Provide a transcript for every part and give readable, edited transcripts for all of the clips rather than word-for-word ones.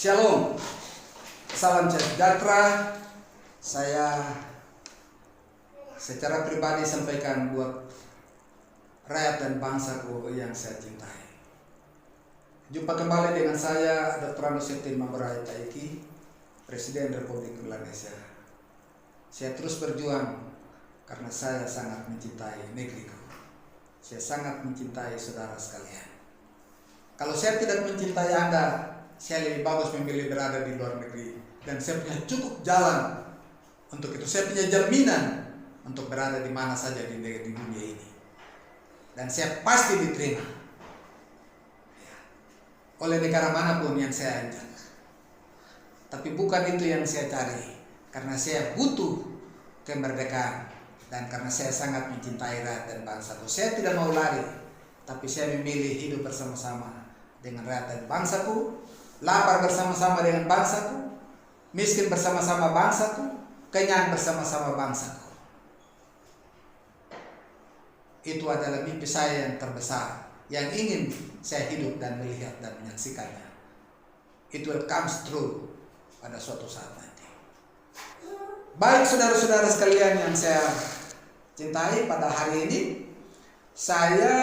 Shalom, salam sejahtera. Saya secara pribadi sampaikan buat rakyat dan bangsaku yang saya cintai. Jumpa kembali dengan saya, Dr. Anusetin Mambarai Taiki, Presiden Republik Indonesia. Saya terus berjuang karena saya sangat mencintai negeriku. Saya sangat mencintai saudara sekalian. Kalau saya tidak mencintai Anda, saya lebih bagus memilih berada di luar negeri. Dan saya punya cukup jalan untuk itu. Saya punya jaminan untuk berada di mana saja di dunia ini. Dan saya pasti diterima oleh negara manapun yang saya ajak. Tapi bukan itu yang saya cari. Karena saya butuh kemerdekaan. Dan karena saya sangat mencintai rakyat dan bangsaku. Saya tidak mau lari. Tapi saya memilih hidup bersama-sama dengan rakyat dan bangsaku. Lapar bersama-sama dengan bangsaku, miskin bersama-sama bangsaku, kenyang bersama-sama bangsaku. Itu adalah mimpi saya yang terbesar, yang ingin saya hidup dan melihat dan menyaksikannya. It will comes true pada suatu saat nanti. Baik saudara-saudara sekalian yang saya cintai, pada hari ini saya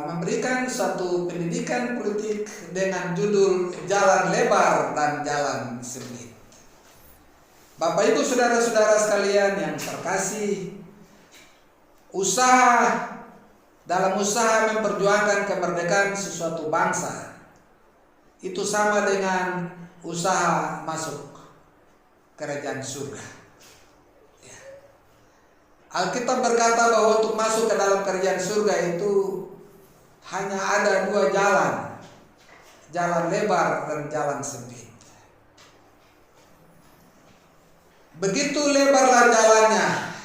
memberikan suatu pendidikan politik dengan judul Jalan Lebar dan Jalan Sempit. Bapak Ibu saudara-saudara sekalian yang terkasih, dalam usaha memperjuangkan kemerdekaan sesuatu bangsa itu sama dengan usaha masuk kerajaan surga. Alkitab berkata bahwa untuk masuk ke dalam kerajaan surga itu hanya ada dua jalan, jalan lebar dan jalan sempit. Begitu lebarlah jalannya,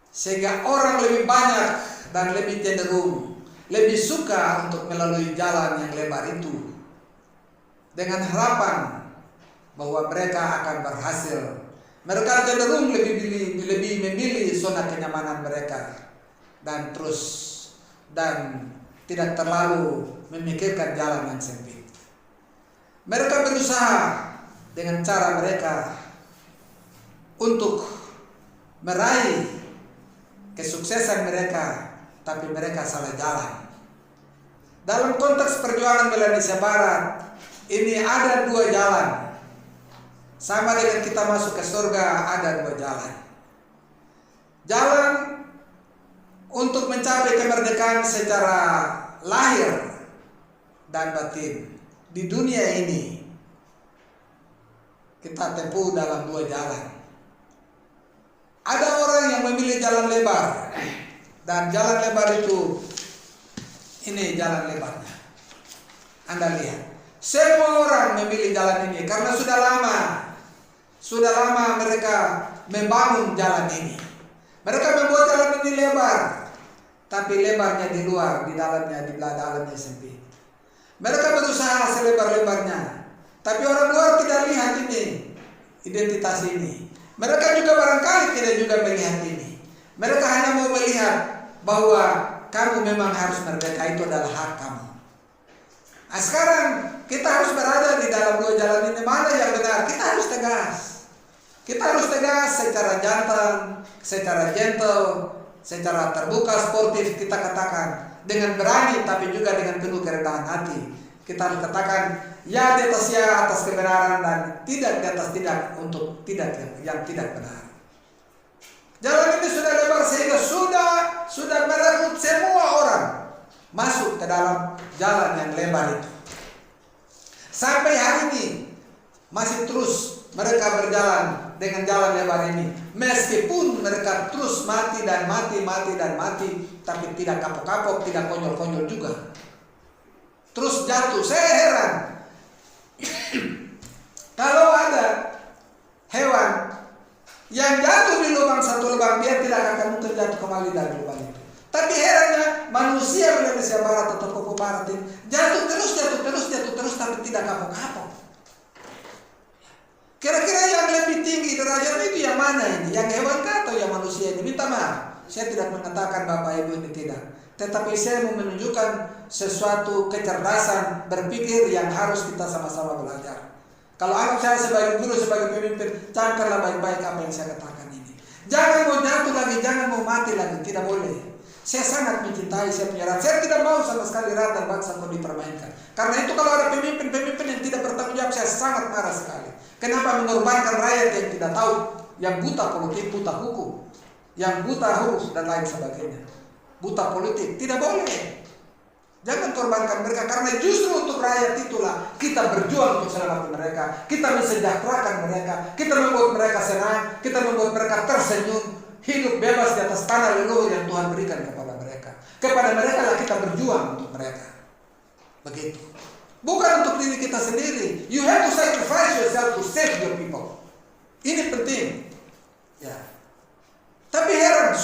sehingga orang lebih banyak dan lebih cenderung, lebih suka untuk melalui jalan yang lebar itu, dengan harapan bahwa mereka akan berhasil. Mereka cenderung lebih memilih zona kenyamanan mereka dan tidak terlalu memikirkan jalan yang sempit. Mereka berusaha dengan cara mereka untuk meraih kesuksesan mereka, tapi mereka salah jalan. Dalam konteks perjuangan Indonesia Barat, ini ada dua jalan. Sama dengan kita masuk ke surga, ada dua jalan. Jalan untuk mencapai kemerdekaan secara lahir dan batin di dunia ini, kita tempuh dalam dua jalan. Ada orang yang memilih jalan lebar, dan jalan lebar itu, ini jalan lebarnya. Anda lihat, semua orang memilih jalan ini karena sudah lama mereka membangun jalan ini. Mereka membuat jalan ini lebar, tapi lebarnya di luar, di dalamnya sempit. Mereka berusaha selebar-lebarnya, tapi orang luar tidak lihat ini, identitas ini. Mereka juga barangkali tidak juga melihat ini. Mereka hanya mau melihat bahwa kamu memang harus merdeka, itu adalah hak kamu. Nah, sekarang kita harus berada di dalam dua jalan ini. Mana yang benar? Kita harus tegas. Kita harus tegas secara jantan, secara gentle, secara terbuka, sportif. Kita katakan dengan berani, tapi juga dengan penuh kerendahan hati. Kita harus katakan ya di atas ya, atas kebenaran, dan tidak di atas tidak untuk tidak yang tidak benar. Jalan ini sudah lebar sehingga sudah merekrut semua orang masuk ke dalam jalan yang lebar itu. Sampai hari ini masih terus mereka berjalan dengan jalan lebar ini. Meskipun mereka terus mati, tapi tidak kapok-kapok, tidak konyol-konyol juga. Terus jatuh. Saya heran kalau ada hewan yang jatuh di satu lubang, dia tidak akan mungkin jatuh kembali dari lubang itu. Tapi herannya manusia Indonesia Barat atau Papua Barat ini jatuh terus, tapi tidak kapok-kapok. Kira-kira yang lebih tinggi derajatnya itu yang mana ini? Yang hewan kah atau yang manusia ini? Minta maaf, saya tidak mengatakan Bapak Ibu ini tidak. tetapi saya mau menunjukkan sesuatu kecerdasan berpikir yang harus kita sama-sama belajar. Kalau anggap saya sebagai guru, sebagai pemimpin, camkanlah baik-baik apa yang saya katakan ini. Jangan mau jatuh lagi, jangan mau mati lagi, tidak boleh. Saya sangat mencintai, saya punya rakyat. Saya tidak mau sama sekali rakyat dan bangsa mau dipermainkan. Karena itu kalau ada pemimpin-pemimpin yang tidak bertanggung jawab, saya sangat marah sekali. Kenapa mengorbankan rakyat yang tidak tahu, yang buta politik, buta hukum, yang buta huruf dan lain sebagainya. Buta politik, tidak boleh. Jangan korbankan mereka, karena justru untuk rakyat itulah kita berjuang untuk selamatkan mereka. Kita mensejahterakan mereka, kita membuat mereka senang, kita membuat mereka tersenyum, hidup bebas di atas tanah leluhur yang Tuhan berikan kepada mereka. Kepada mereka lah kita berjuang untuk mereka. Begitu. Bukan untuk diri kita sendiri. You have to sacrifice yourself to save your people. Ini penting. Ya. Tapi heran,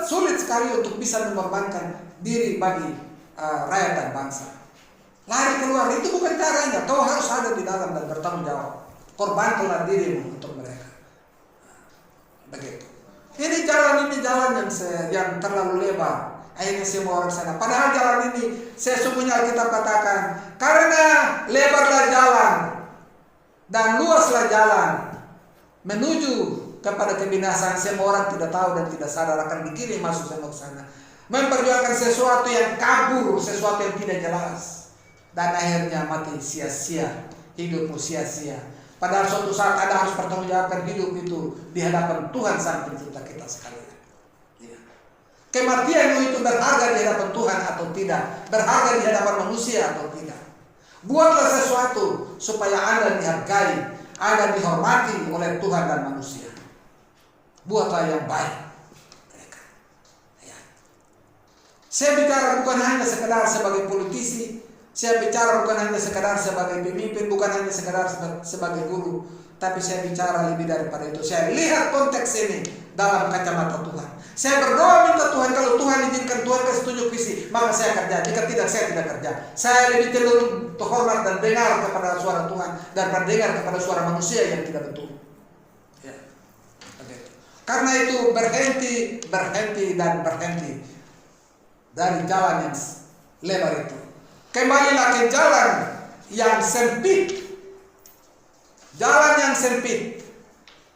sulit sekali untuk bisa mengorbankan diri bagi rakyat dan bangsa. Lari keluar itu bukan caranya. Kau harus ada di dalam dan bertanggung jawab. Korbankanlah dirimu untuk mereka. Begitu. Ini jalan yang terlalu lebar. Akhirnya semua orang sana. Padahal jalan ini sesungguhnya Alkitab katakan, karena lebarlah jalan dan luaslah jalan menuju kepada kebinasaan, semua orang tidak tahu dan tidak sadar akan dikirim masuk semua ke sana. Memperjuangkan sesuatu yang kabur, sesuatu yang tidak jelas, dan akhirnya mati sia-sia, hidupmu sia-sia. Padahal suatu saat Anda harus pertanggungjawabkan hidup itu di hadapan Tuhan Sang Pencipta kita sekalian. Ya. Kematianmu itu berharga di hadapan Tuhan atau tidak, berharga di hadapan manusia atau tidak. Buatlah sesuatu supaya Anda dihargai, Anda dihormati oleh Tuhan dan manusia. Buatlah yang baik. Saya bicara bukan hanya sekedar sebagai politisi, saya bicara bukan hanya sekedar sebagai pemimpin, bukan hanya sekedar sebagai guru, tapi saya bicara lebih daripada itu. Saya lihat konteks ini dalam kacamata Tuhan. Saya berdoa minta Tuhan, kalau Tuhan izinkan, Tuhan kasih tunjuk visi, maka saya kerja. Jika tidak, saya tidak kerja. Saya lebih cenderung hormat dan dengar kepada suara Tuhan daripada dengar kepada suara manusia yang tidak betul. Ya. Karena itu berhenti dari jalan yang lebar itu. Kembalilah ke jalan yang sempit. Jalan yang sempit,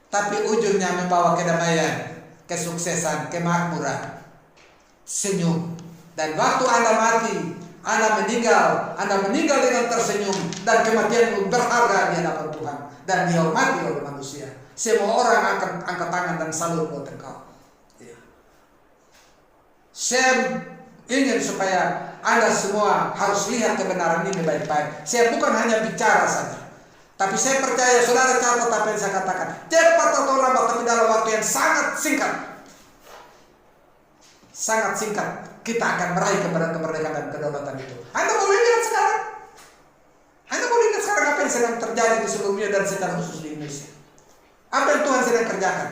tapi ujungnya membawa kedamaian, kesuksesan, kemakmuran, senyum. Dan waktu Anda mati, Anda meninggal dengan tersenyum, dan kematian berharga di hadapan Tuhan dan dihormati oleh manusia. Semua orang akan angkat tangan dan salut buat engkau. Ya. Saya ingin supaya Anda semua harus lihat kebenaran ini baik-baik. Saya bukan hanya bicara saja, tapi saya percaya saudara catat apa yang saya katakan. Cepat atau lambat, tapi dalam waktu yang sangat singkat, kita akan meraih kemerdekaan dan kedaulatan itu. Anda boleh lihat sekarang. Anda boleh lihat sekarang apa yang sedang terjadi di seluruh dunia dan secara khusus di Indonesia. Apa yang Tuhan sedang kerjakan.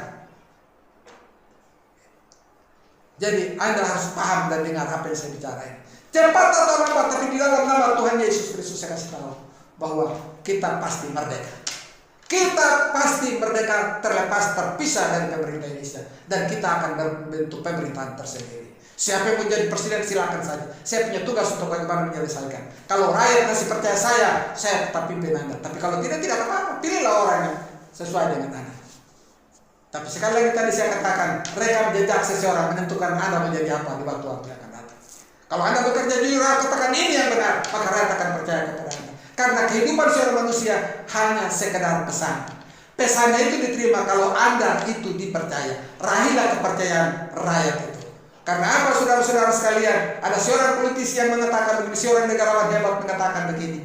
Jadi Anda harus paham dan dengar apa yang saya bicarain. Cepat atau lambat, tapi di dalam nama Tuhan Yesus Kristus saya kasih tahu bahwa kita pasti merdeka. Kita pasti merdeka, terpisah dari pemerintah Indonesia, dan kita akan berbentuk pemerintahan tersendiri. Siapa yang menjadi presiden silakan saja. Saya punya tugas untuk bagaimana menyelesaikan. Kalau rakyat masih percaya saya tetap pimpin Anda. Tapi kalau tidak apa-apa. Pilihlah orang yang sesuai dengan Anda. Tapi sekali lagi tadi saya katakan, rekam jejak seseorang menentukan Anda menjadi apa di waktu-waktu yang akan datang. Kalau Anda bekerja jujur, katakan ini yang benar, maka rakyat akan percaya kepada Anda. Karena kehidupan seorang manusia hanya sekedar pesan. Pesannya itu diterima kalau Anda itu dipercaya. Raihlah kepercayaan rakyat itu. Karena apa, saudara-saudara sekalian? Ada seorang politisi yang mengatakan begini, seorang negarawan hebat mengatakan begini.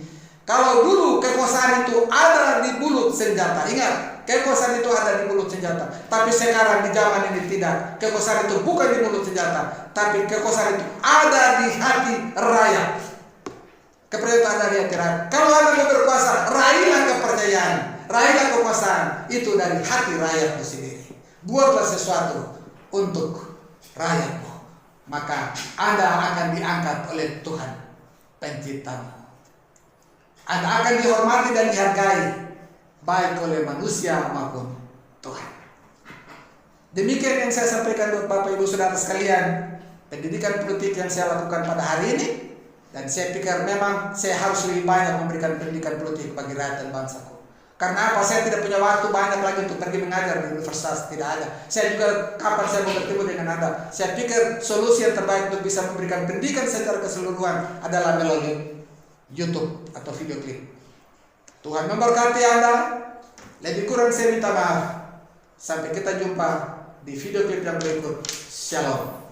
Kalau dulu kekuasaan itu ada di mulut senjata, ingat, kekuasaan itu ada di mulut senjata. Tapi sekarang di zaman ini tidak. Kekuasaan itu bukan di mulut senjata, tapi kekuasaan itu ada di hati rakyat. Kepercayaan itu ada di hati rakyat. Kalau Anda mau berkuasa, raihlah kepercayaan, raihlah kekuasaan itu dari hati rakyatmu sendiri. Buatlah sesuatu untuk rakyatmu, maka Anda akan diangkat oleh Tuhan Penciptamu. Anda akan dihormati dan dihargai, baik oleh manusia maupun Tuhan. Demikian yang saya sampaikan buat Bapak Ibu Saudara sekalian. pendidikan politik yang saya lakukan pada hari ini, dan saya pikir memang saya harus lebih banyak memberikan pendidikan politik bagi rakyat dan bangsaku. Karena apa? Saya tidak punya waktu banyak lagi untuk pergi mengajar di universitas, tidak ada. Saya juga kapan saya mau bertemu dengan Anda. Saya pikir solusi yang terbaik untuk bisa memberikan pendidikan secara keseluruhan adalah melalui YouTube atau video klip. Tuhan memberkati Anda. Lebih kurang saya minta maaf. Sampai kita jumpa di video klip yang berikut. Shalom.